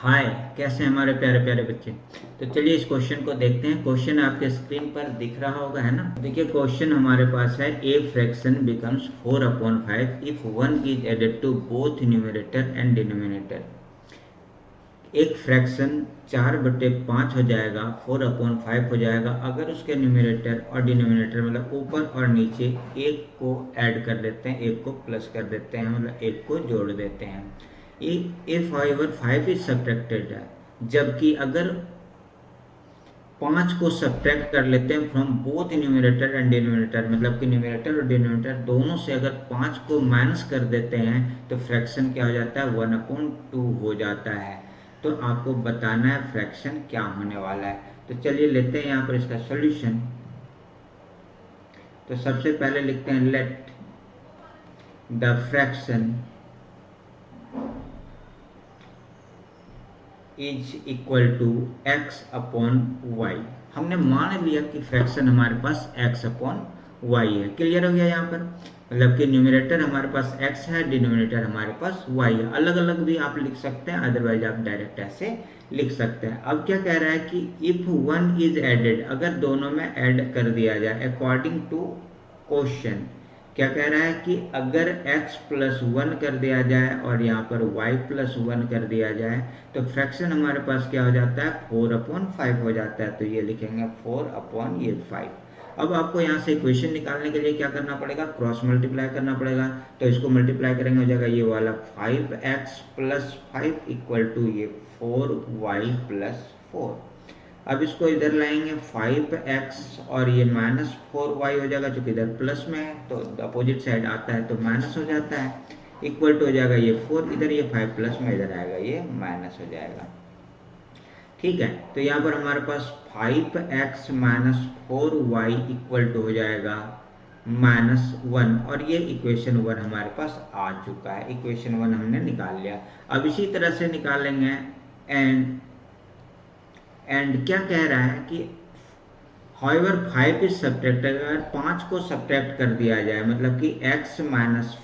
हाय, कैसे हैं हमारे प्यारे प्यारे बच्चे। तो चलिए इस क्वेश्चन को देखते हैं। क्वेश्चन आपके स्क्रीन पर दिख रहा होगा, है ना। देखिए क्वेश्चन हमारे पास है, a fraction becomes 4/5 if 1 is added to both numerator and denominator. एक फ्रैक्शन 4/5 हो जाएगा, 4/5 हो जाएगा अगर उसके न्यूमरेटर और डिनोमिनेटर मतलब ऊपर और नीचे एक को ऐड कर देते हैं, एक को प्लस कर देते हैं, मतलब एक को जोड़ देते हैं। इफ हाउएवर 5 इज सब्ट्रैक्टेड है, जबकि अगर 5 को सब्ट्रैक्ट कर लेते हैं from both numerator and denominator, मतलब कि न्यूमरेटर और डिनोमिनेटर दोनों से अगर 5 को माइनस कर देते हैं तो फ्रैक्शन क्या हो जाता है, 1/2 हो जाता है। तो आपको बताना है फ्रैक्शन क्या होने वाला है। तो चलिए लेते हैं यहाँ पर इसका सॉल्यूशन। तो सबसे पहले लिखते हैं, let the fraction is equal to x/y। हमने मान लिया कि फ्रैक्शन हमारे पास x/y है। क्लियर हो गया यहाँ पर, मतलब कि न्यूमरेटर हमारे पास x है, डिनोमिनेटर हमारे पास y है। अलग अलग भी आप लिख सकते हैं, अदरवाइज आप डायरेक्ट ऐसे लिख सकते हैं। अब क्या कह रहा है कि इफ 1 इज एडेड, अगर दोनों में ऐड कर दिया जाए अकॉर्डिंग टू क्वेश्चन। क्या कह रहा है कि अगर x+1 कर दिया जाए और यहाँ पर y+1 कर दिया जाए तो फ्रैक्शन हमारे पास क्या हो जाता है, 4/5 हो जाता है। तो ये लिखेंगे 4/5। अब आपको यहाँ से इक्वेशन निकालने के लिए क्या करना पड़ेगा, क्रॉस मल्टीप्लाई करना पड़ेगा। तो इसको मल्टीप्लाई करेंगे, हो जाएगा ये वाला 5x+5 इक्वल टू ये 4y+4। अब इसको इधर लाएंगे, 5x और ये -4y हो जाएगा, चूंकि इधर प्लस में है तो अपोजिट साइड आता है तो माइनस हो जाता है। इक्वल टू हो जाएगा ये 4 इधर, ये 5 प्लस में इधर आएगा, ये माइनस हो जाएगा। ठीक है, तो यहाँ पर हमारे पास 5x - 4y इक्वल टू हो जाएगा -1, और ये इक्वेशन 1 हमारे पास आ चुका है। इक्वेशन 1 हमने निकाल लिया। अब इसी तरह से निकालेंगे एंड क्या कह रहा है कि हाउएवर 5 इज सब्ट्रैक्टेड, अगर 5 को सब्ट्रैक्ट कर दिया जाए, मतलब कि x -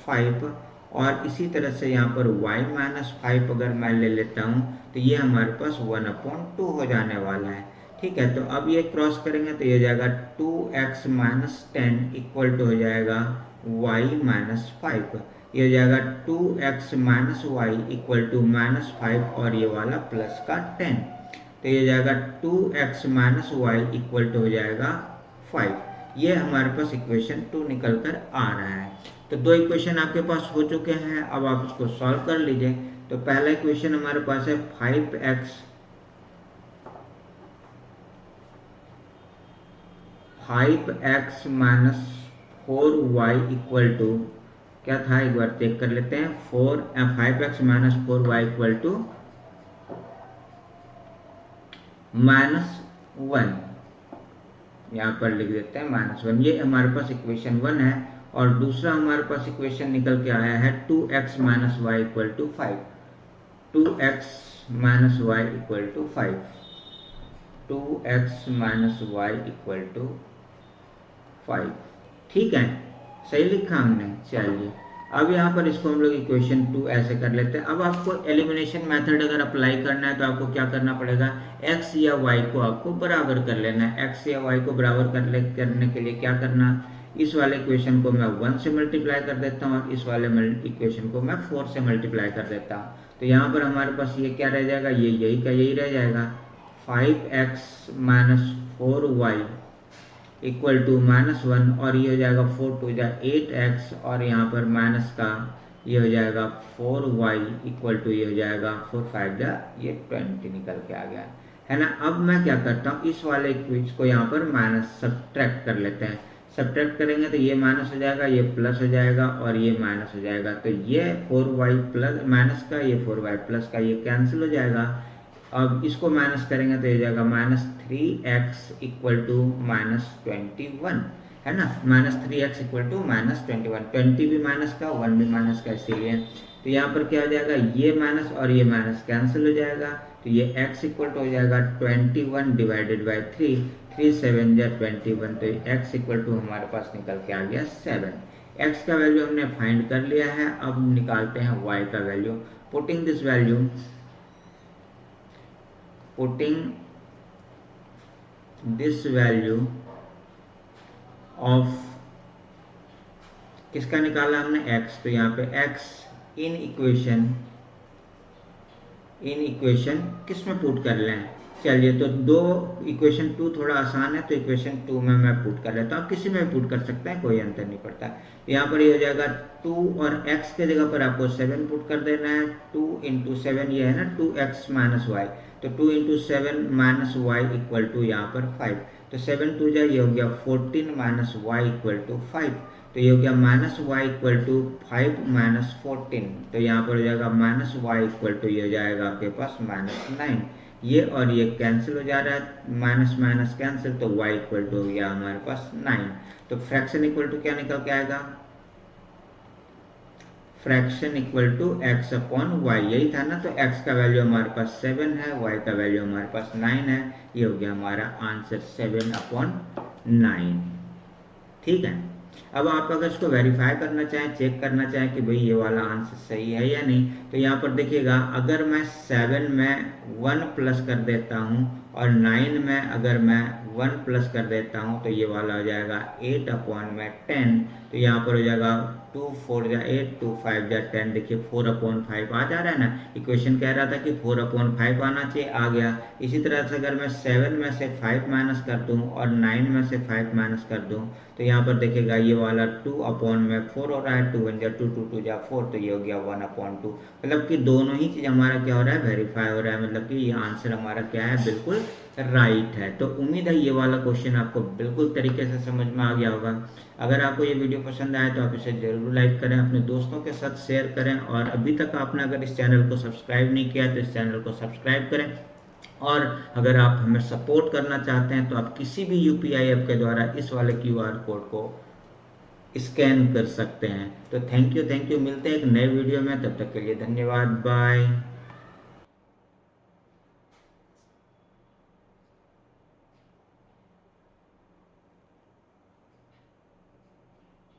5 और इसी तरह से यहाँ पर y - 5 अगर मैं ले लेता हूँ तो ये हमारे पास 1/2 हो जाने वाला है। ठीक है, तो अब ये क्रॉस करेंगे तो ये हो जाएगा 2x - 10 इक्वल टू हो जाएगा y - 5। ये हो जाएगा 2x - y इक्वल टू -5 और ये वाला प्लस का 10। तो ये जाएगा 2x - y इक्वल टू हो जाएगा 5। ये हमारे पास इक्वेशन 2 निकल कर आ रहा है। तो दो इक्वेशन आपके पास हो चुके हैं, अब आप इसको सॉल्व कर लीजिए। तो पहला इक्वेशन हमारे पास है 5x - 4y इक्वल टू क्या था, एक बार चेक कर लेते हैं। 5x - 4y इक्वल टू -1, यहाँ पर लिख देते हैं -1। ये हमारे पास इक्वेशन 1 है। और दूसरा हमारे पास इक्वेशन निकल के आया है 2x - y equal to 5। 2x - y equal to 5। 2x - y equal to 5। ठीक है, सही लिखा हमने। चलिए अब यहाँ पर इसको हम लोग इक्वेशन 2 ऐसे कर लेते हैं। अब आपको एलिमिनेशन मेथड अगर अप्लाई करना है तो आपको क्या करना पड़ेगा, x या y को आपको बराबर कर लेना है। x या y को बराबर करने के लिए क्या करना, इस वाले इक्वेशन को मैं 1 से मल्टीप्लाई कर देता हूँ और इस वाले इक्वेशन को मैं 4 से मल्टीप्लाई कर देता हूँ। तो यहाँ पर हमारे पास ये क्या रह जाएगा, ये यही का यही रह जाएगा। 5x - 4y इक्वल टू -1 और ये हो जाएगा 4 2 8x और यहाँ पर माइनस का ये हो जाएगा 4y इक्वल टू ये हो जाएगा 4 5 ये 20 निकल के आ गया, है ना। अब मैं क्या करता हूँ, इस वाले इक्वेशन को यहाँ पर माइनस सब्ट्रैक्ट कर लेते हैं। सब्ट्रैक्ट करेंगे तो ये माइनस हो जाएगा, ये प्लस हो जाएगा और ये माइनस हो जाएगा। तो ये 4y प्लस माइनस का, ये 4y प्लस का ये कैंसिल हो जाएगा। अब इसको माइनस करेंगे तो ये जाएगा -3x इक्वल टू -21, है ना। -3x इक्वल टू -21, 20 भी माइनस का 1 भी माइनस का, इसीलिए। तो यहाँ पर क्या हो जाएगा, ये माइनस और ये माइनस कैंसिल हो जाएगा। तो ये x इक्वल टू हो जाएगा 21 डिवाइडेड बाई 3, 3 7 जा 21। तो x इक्वल टू हमारे पास निकल के आ गया 7। x का वैल्यू हमने फाइंड कर लिया है। अब निकालते हैं y का value. Putting this value putting this value of, किसका निकाला हमने, x, तो यहाँ पे x इन इक्वेशन किस में पुट कर लें। चलिए तो दो इक्वेशन 2 थोड़ा आसान है, तो इक्वेशन 2 में मैं पुट कर लेता हूँ, किसी में पुट कर सकते हैं, कोई अंतर नहीं पड़ता। यहाँ पर ये हो जाएगा 2 और x के जगह पर आपको 7 पुट कर देना है। 2 इंटू 7 ये है ना 2x माइनस वाई, तो 2 into 7 minus y equal to यहाँ पर 5, तो 7 2 जा ये हो गया 14 माइनस वाई इक्वल टू 5, तो ये हो गया minus y equal to 5 minus 14, तो यहाँ पर हो जाएगा माइनस वाई इक्वल टू ये हो जाएगा आपके पास माइनस 9, ये और ये कैंसिल हो जा रहा है, माइनस माइनस कैंसिल, तो y इक्वल टू हो गया हमारे पास 9। तो फ्रैक्शन इक्वल टू क्या निकल के आएगा, fraction equal to x upon y, यही था ना। तो x का वैल्यू हमारे पास 7 है, y का वैल्यू हमारे पास 9 है, ये हो गया हमारा आंसर 7 अपॉन 9। ठीक है, अब आप अगर इसको वेरीफाई करना चाहें, चेक करना चाहें कि भाई ये वाला आंसर सही है या नहीं, तो यहाँ पर देखिएगा, अगर मैं 7 में 1 प्लस कर देता हूँ और 9 में अगर मैं 1 प्लस कर देता हूँ, तो ये वाला हो जाएगा 8 अपॉन में 10, तो यहाँ पर हो जाएगा 2 4 जा 8, 2 5 जा 10, देखिए 4 अपॉन 5 आ जा रहा है ना। इक्वेशन कह रहा था कि 4 अपॉन 5 आना चाहिए, आ गया। इसी तरह से अगर मैं 7 में से 5 माइनस कर दूं और 9 में से 5 माइनस कर दूं, तो यहाँ पर देखिएगा ये वाला 2 अपॉन में 4 हो रहा है, 2 1 जा 2, 2 2 जा 4, तो ये हो गया 1 अपॉन 2, मतलब कि दोनों ही चीज़ हमारा क्या हो रहा है, वेरीफाई हो रहा है, मतलब कि ये आंसर हमारा क्या है, बिल्कुल राइट है। तो उम्मीद है ये वाला क्वेश्चन आपको बिल्कुल तरीके से समझ में आ गया होगा। अगर आपको ये वीडियो पसंद आए तो आप इसे जरूर लाइक करें, अपने दोस्तों के साथ शेयर करें, और अभी तक आपने अगर इस चैनल को सब्सक्राइब नहीं किया तो इस चैनल को सब्सक्राइब करें। और अगर आप हमें सपोर्ट करना चाहते हैं तो आप किसी भी UPI ऐप के द्वारा इस वाले QR कोड को स्कैन कर सकते हैं। तो थैंक यू, मिलते हैं एक नए वीडियो में, तब तक के लिए धन्यवाद, बाय।